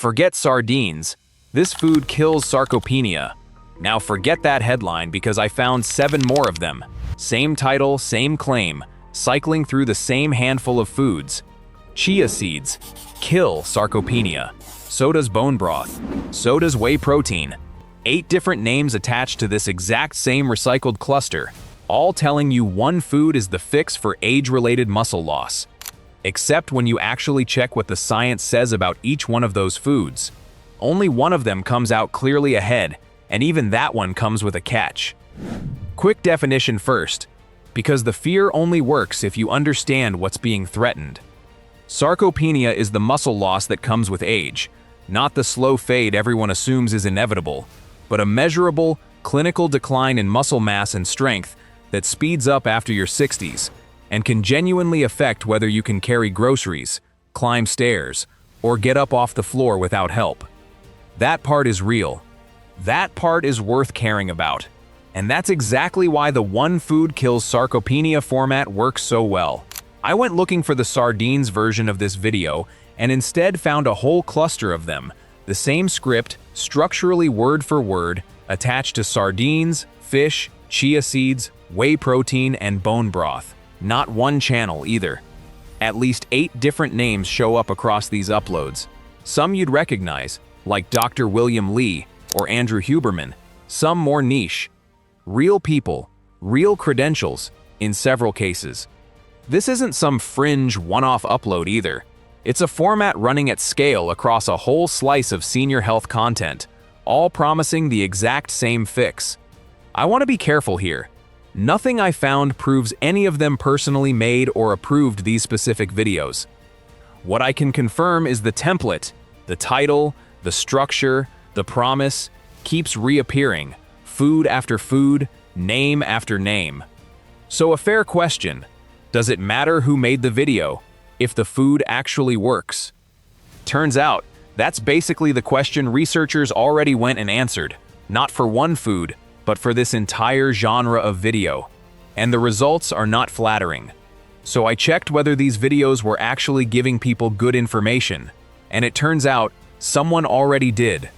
Forget sardines. This food kills sarcopenia. Now forget that headline because I found 7 more of them. Same title, same claim, cycling through the same handful of foods. Chia seeds kill sarcopenia. So does bone broth. So does whey protein. 8 different names attached to this exact same recycled cluster, all telling you one food is the fix for age-related muscle loss. Except when you actually check what the science says about each one of those foods. Only one of them comes out clearly ahead, and even that one comes with a catch. Quick definition first, because the fear only works if you understand what's being threatened. Sarcopenia is the muscle loss that comes with age, not the slow fade everyone assumes is inevitable, but a measurable, clinical decline in muscle mass and strength that speeds up after your 60s and can genuinely affect whether you can carry groceries, climb stairs, or get up off the floor without help. That part is real. That part is worth caring about. And that's exactly why the one food kills sarcopenia format works so well. I went looking for the sardines version of this video and instead found a whole cluster of them, the same script, structurally word for word, attached to sardines, fish, chia seeds, whey protein, and bone broth. Not one channel either. At least 8 different names show up across these uploads. Some you'd recognize, like Dr. William Lee or Andrew Huberman. Some more niche. Real people, real credentials, in several cases. This isn't some fringe one-off upload either. It's a format running at scale across a whole slice of senior health content, all promising the exact same fix. I want to be careful here. Nothing I found proves any of them personally made or approved these specific videos. What I can confirm is the template, the title, the structure, the promise, keeps reappearing, food after food, name after name. So a fair question, does it matter who made the video, if the food actually works? Turns out, that's basically the question researchers already went and answered, not for one food, but for this entire genre of video. And the results are not flattering. So I checked whether these videos were actually giving people good information, and it turns out someone already did.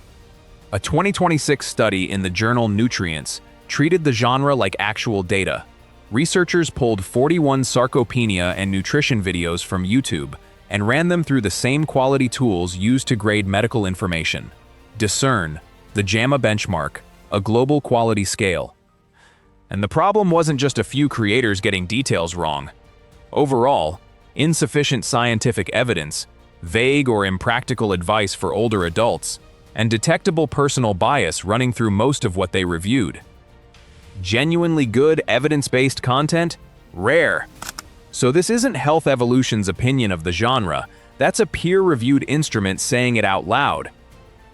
A 2026 study in the journal Nutrients treated the genre like actual data. Researchers pulled 41 sarcopenia and nutrition videos from YouTube and ran them through the same quality tools used to grade medical information. Discern, the JAMA benchmark, a global quality scale. And the problem wasn't just a few creators getting details wrong. Overall, insufficient scientific evidence, vague or impractical advice for older adults, and detectable personal bias running through most of what they reviewed. Genuinely good evidence-based content? Rare. So this isn't Health Evolution's opinion of the genre, that's a peer-reviewed instrument saying it out loud.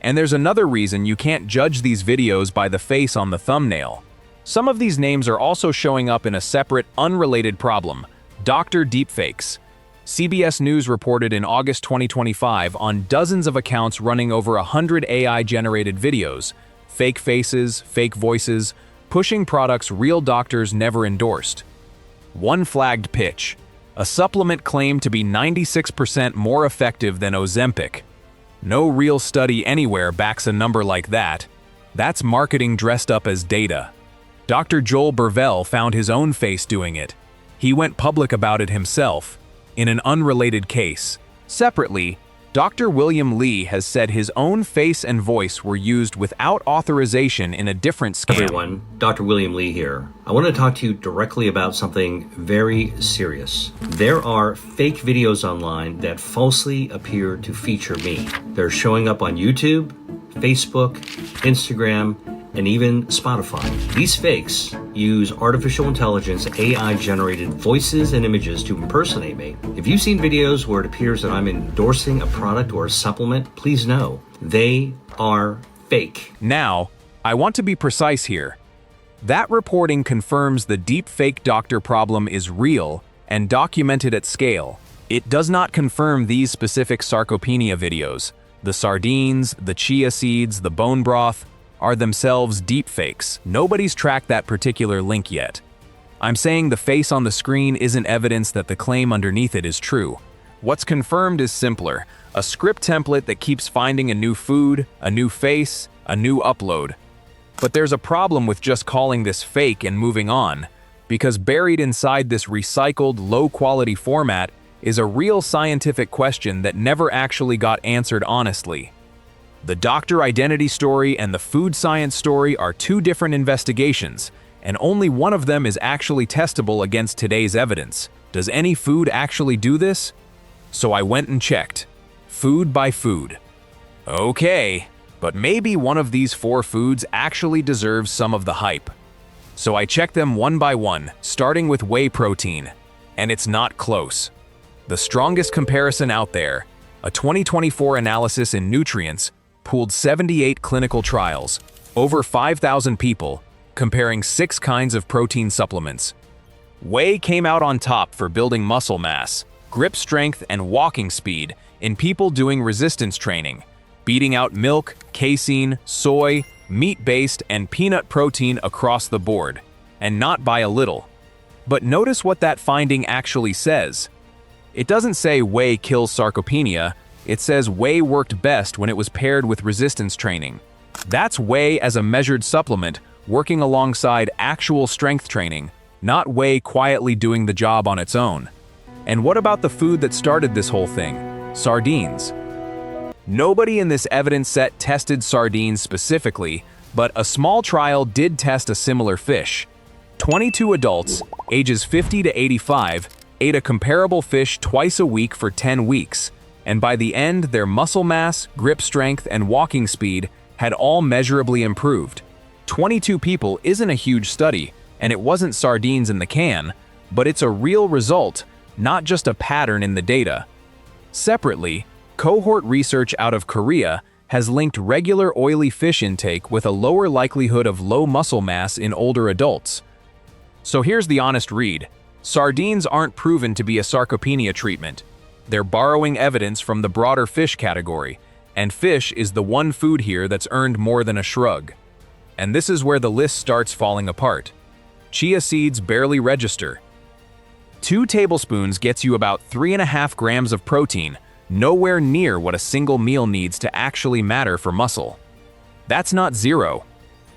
And there's another reason you can't judge these videos by the face on the thumbnail. Some of these names are also showing up in a separate, unrelated problem, Dr. Deepfakes. CBS News reported in August 2025 on dozens of accounts running over 100 AI-generated videos, fake faces, fake voices, pushing products real doctors never endorsed. One flagged pitch, a supplement claimed to be 96% more effective than Ozempic. No real study anywhere backs a number like that. That's marketing dressed up as data. Dr. Joel Bervell found his own face doing it. He went public about it himself, in an unrelated case. Separately, Dr. William Lee has said his own face and voice were used without authorization in a different scam. Everyone, Dr. William Lee here. I want to talk to you directly about something very serious. There are fake videos online that falsely appear to feature me. They're showing up on YouTube, Facebook, Instagram, and even Spotify. These fakes use artificial intelligence, AI-generated voices and images to impersonate me. If you've seen videos where it appears that I'm endorsing a product or a supplement, please know they are fake. Now, I want to be precise here. That reporting confirms the deepfake doctor problem is real and documented at scale. It does not confirm these specific sarcopenia videos. The sardines, the chia seeds, the bone broth, are themselves deepfakes. Nobody's tracked that particular link yet. I'm saying the face on the screen isn't evidence that the claim underneath it is true. What's confirmed is simpler. A script template that keeps finding a new food, a new face, a new upload. But there's a problem with just calling this fake and moving on, because buried inside this recycled, low-quality format is a real scientific question that never actually got answered honestly. The doctor identity story and the food science story are two different investigations, and only one of them is actually testable against today's evidence. Does any food actually do this? So I went and checked. Food by food. Okay, but maybe one of these 4 foods actually deserves some of the hype. So I checked them one by one, starting with whey protein, and it's not close. The strongest comparison out there, a 2024 analysis in Nutrients, pooled 78 clinical trials, over 5,000 people, comparing 6 kinds of protein supplements. Whey came out on top for building muscle mass, grip strength, and walking speed in people doing resistance training, beating out milk, casein, soy, meat-based, and peanut protein across the board, and not by a little. But notice what that finding actually says. It doesn't say whey kills sarcopenia, it says whey worked best when it was paired with resistance training. That's whey as a measured supplement working alongside actual strength training, not whey quietly doing the job on its own. And what about the food that started this whole thing? Sardines. Nobody in this evidence set tested sardines specifically, but a small trial did test a similar fish. 22 adults, ages 50 to 85, ate a comparable fish twice a week for 10 weeks, and by the end, their muscle mass, grip strength, and walking speed had all measurably improved. 22 people isn't a huge study, and it wasn't sardines in the can, but it's a real result, not just a pattern in the data. Separately, cohort research out of Korea has linked regular oily fish intake with a lower likelihood of low muscle mass in older adults. So here's the honest read. Sardines aren't proven to be a sarcopenia treatment. They're borrowing evidence from the broader fish category, and fish is the one food here that's earned more than a shrug. And this is where the list starts falling apart. Chia seeds barely register. 2 tablespoons gets you about 3.5 grams of protein, nowhere near what a single meal needs to actually matter for muscle. That's not zero,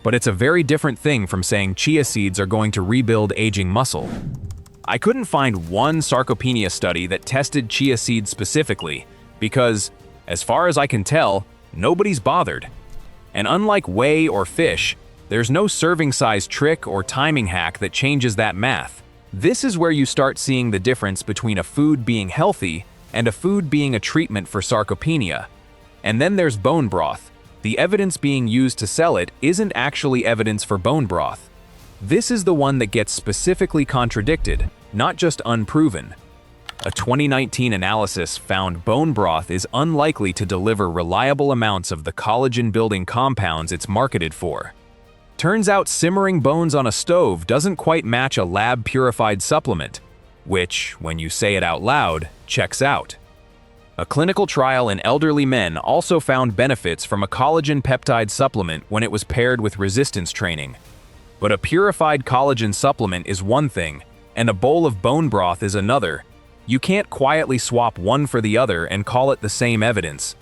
but it's a very different thing from saying chia seeds are going to rebuild aging muscle. I couldn't find one sarcopenia study that tested chia seeds specifically, because, as far as I can tell, nobody's bothered. And unlike whey or fish, there's no serving size trick or timing hack that changes that math. This is where you start seeing the difference between a food being healthy and a food being a treatment for sarcopenia. And then there's bone broth. The evidence being used to sell it isn't actually evidence for bone broth. This is the one that gets specifically contradicted, not just unproven. A 2019 analysis found bone broth is unlikely to deliver reliable amounts of the collagen-building compounds it's marketed for. Turns out simmering bones on a stove doesn't quite match a lab-purified supplement, which, when you say it out loud, checks out. A clinical trial in elderly men also found benefits from a collagen peptide supplement when it was paired with resistance training. But a purified collagen supplement is one thing, and a bowl of bone broth is another. You can't quietly swap one for the other and call it the same evidence.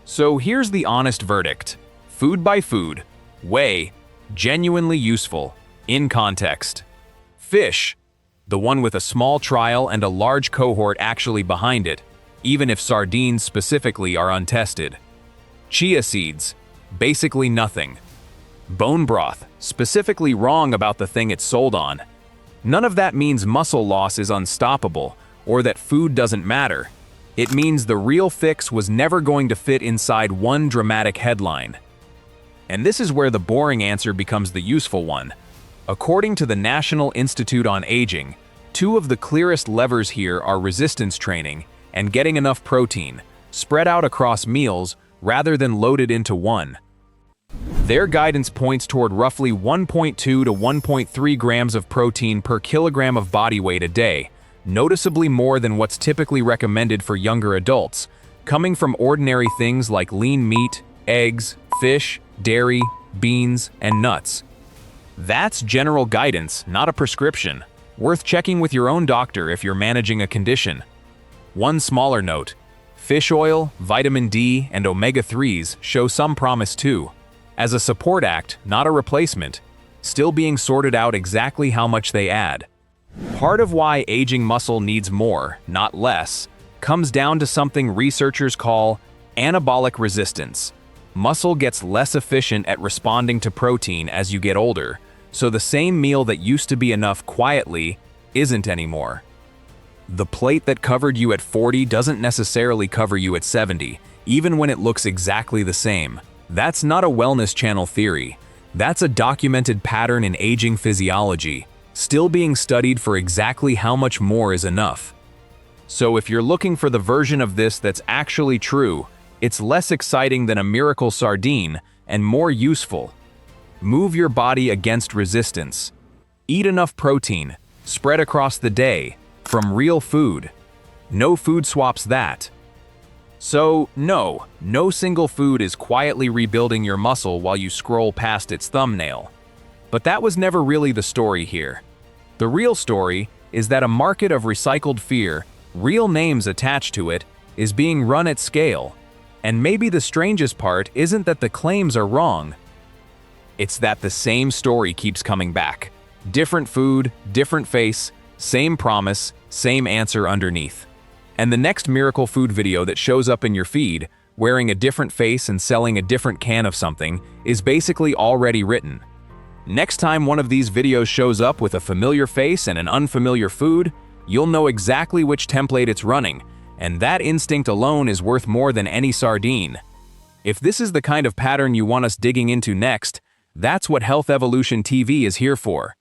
So here's the honest verdict. Food by food. Whey, genuinely useful, in context. Fish, the one with a small trial and a large cohort actually behind it, even if sardines specifically are untested. Chia seeds, basically nothing. Bone broth, specifically wrong about the thing it's sold on. None of that means muscle loss is unstoppable, or that food doesn't matter. It means the real fix was never going to fit inside one dramatic headline. And this is where the boring answer becomes the useful one. According to the National Institute on Aging, 2 of the clearest levers here are resistance training and getting enough protein, spread out across meals rather than loaded into one. Their guidance points toward roughly 1.2 to 1.3 grams of protein per kilogram of body weight a day, noticeably more than what's typically recommended for younger adults, coming from ordinary things like lean meat, eggs, fish, dairy, beans, and nuts. That's general guidance, not a prescription. Worth checking with your own doctor if you're managing a condition. One smaller note: Fish oil, vitamin D, and omega-3s show some promise too. As a support act, not a replacement, still being sorted out exactly how much they add. Part of why aging muscle needs more, not less, comes down to something researchers call anabolic resistance. Muscle gets less efficient at responding to protein as you get older, so the same meal that used to be enough quietly isn't anymore. The plate that covered you at 40 doesn't necessarily cover you at 70, even when it looks exactly the same. That's not a wellness channel theory. That's a documented pattern in aging physiology, still being studied for exactly how much more is enough. So if you're looking for the version of this that's actually true, it's less exciting than a miracle sardine and more useful. Move your body against resistance. Eat enough protein, spread across the day, from real food. No food swaps that. So, no single food is quietly rebuilding your muscle while you scroll past its thumbnail. But that was never really the story here. The real story is that a market of recycled fear, real names attached to it, is being run at scale. And maybe the strangest part isn't that the claims are wrong. It's that the same story keeps coming back. Different food, different face, same promise, same answer underneath. And the next miracle food video that shows up in your feed, wearing a different face and selling a different can of something, is basically already written. Next time one of these videos shows up with a familiar face and an unfamiliar food, you'll know exactly which template it's running, and that instinct alone is worth more than any sardine. If this is the kind of pattern you want us digging into next, that's what Health Evolution TV is here for.